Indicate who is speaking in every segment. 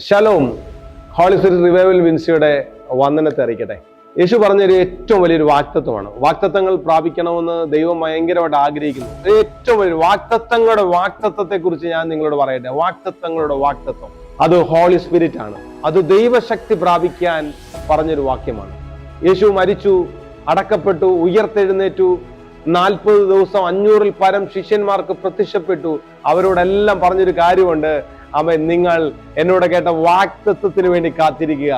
Speaker 1: Shalom. Holy spirit revival വിൻസിയുടെ വന്ദനത്തെ അറിയിക്കട്ടെ. യേശു പറഞ്ഞൊരു ഏറ്റവും വലിയൊരു വാക്തത്വമാണ്. വാക്തത്വങ്ങൾ പ്രാപിക്കണമെന്ന് ദൈവം ഭയങ്കരമായിട്ട് ആഗ്രഹിക്കുന്നു. ഏറ്റവും വലിയ വാക്തത്വത്തെ കുറിച്ച് ഞാൻ നിങ്ങളോട് പറയട്ടെ. വാക്തത്വങ്ങളുടെ വാക്തത്വം അത് ഹോളി സ്പിരിറ്റ് ആണ്. അത് ദൈവശക്തി പ്രാപിക്കാൻ പറഞ്ഞൊരു വാക്യമാണ്. യേശു മരിച്ചു, അടക്കപ്പെട്ടു, ഉയർത്തെഴുന്നേറ്റു, 40 ദിവസം 500-ൽ പരം ശിഷ്യന്മാർക്ക് പ്രത്യക്ഷപ്പെട്ടു. അവരോടെല്ലാം പറഞ്ഞൊരു കാര്യമുണ്ട്, നിങ്ങൾ എന്നോട് കേട്ട വാക്തത്വത്തിന് വേണ്ടി കാത്തിരിക്കുക.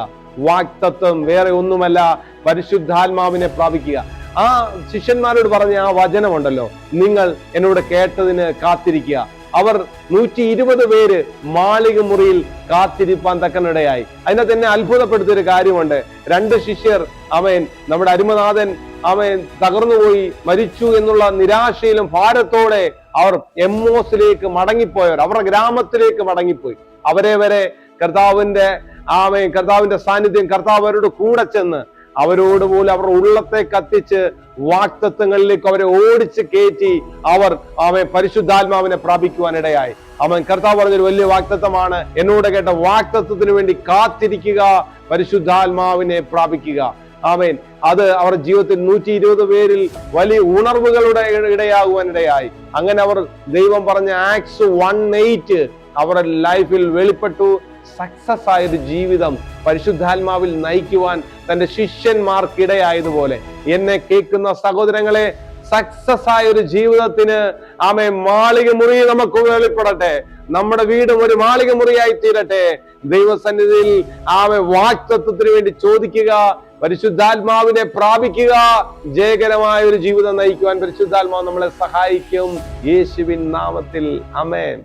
Speaker 1: വാക്തത്വം വേറെ ഒന്നുമല്ല, പരിശുദ്ധാത്മാവിനെ പ്രാപിക്കുക. ആ ശിഷ്യന്മാരോട് പറഞ്ഞ ആ വചനമുണ്ടല്ലോ, നിങ്ങൾ എന്നോട് കേട്ടതിന് കാത്തിരിക്കുക. അവർ 120 പേര് മാളിക മുറിയിൽ കാത്തിരിപ്പാൻ തക്കനിടയായി. അതിനകത്ത് എന്നെ അത്ഭുതപ്പെടുത്തിയൊരു കാര്യമുണ്ട്. 2 ശിഷ്യർ നമ്മുടെ അരുമനാഥൻ തകർന്നുപോയി, മരിച്ചു എന്നുള്ള നിരാശയിലും ഭാരത്തോടെ അവർ എമ്മോസിലേക്ക് മടങ്ങിപ്പോയവർ, അവരുടെ ഗ്രാമത്തിലേക്ക് മടങ്ങിപ്പോയി. അവരെ വരെ കർത്താവിന്റെ സാന്നിധ്യം, കർത്താവ് അവരോട് കൂടെ ചെന്ന് അവരോട് പോലും അവർ ഉള്ളത്തെ കത്തിച്ച് വാക്തത്വങ്ങളിലേക്ക് അവരെ ഓടിച്ച് കയറ്റി അവർ പരിശുദ്ധാത്മാവിനെ പ്രാപിക്കുവാനിടയായി. കർത്താവ് പറഞ്ഞൊരു വലിയ വാക്തത്വമാണ്, എന്നോട് കേട്ട വാക്തത്വത്തിന് വേണ്ടി കാത്തിരിക്കുക, പരിശുദ്ധാത്മാവിനെ പ്രാപിക്കുക. അത് അവരുടെ ജീവിതത്തിൽ 120 പേരിൽ വലിയ ഉണർവുകളുടെ ഇടയാകുവാനിടയായി. അങ്ങനെ അവർ ദൈവം പറഞ്ഞ ആക്സ് 1:8 അവരുടെ ലൈഫിൽ വെളിപ്പെട്ടു. സക്സസ് ആയൊരു ജീവിതം പരിശുദ്ധാത്മാവിൽ നയിക്കുവാൻ തന്റെ ശിഷ്യന്മാർക്കിടയായതുപോലെ എന്നെ കേൾക്കുന്ന സഹോദരങ്ങളെ, സക്സസ് ആയൊരു ജീവിതത്തിന് മാളിക മുറി നമുക്ക് വെളിപ്പെടട്ടെ. നമ്മുടെ വീടും ഒരു മാളിക മുറിയായി തീരട്ടെ. ദൈവസന്നിധിയിൽ വാക്തത്വത്തിന് വേണ്ടി ചോദിക്കുക, പരിശുദ്ധാത്മാവിനെ പ്രാപിക്കുക. ജയകരമായ ഒരു ജീവിതം നയിക്കുവാൻ പരിശുദ്ധാത്മാവ് നമ്മളെ സഹായിക്കും. യേശുവിൻ നാമത്തിൽ ആമേൻ.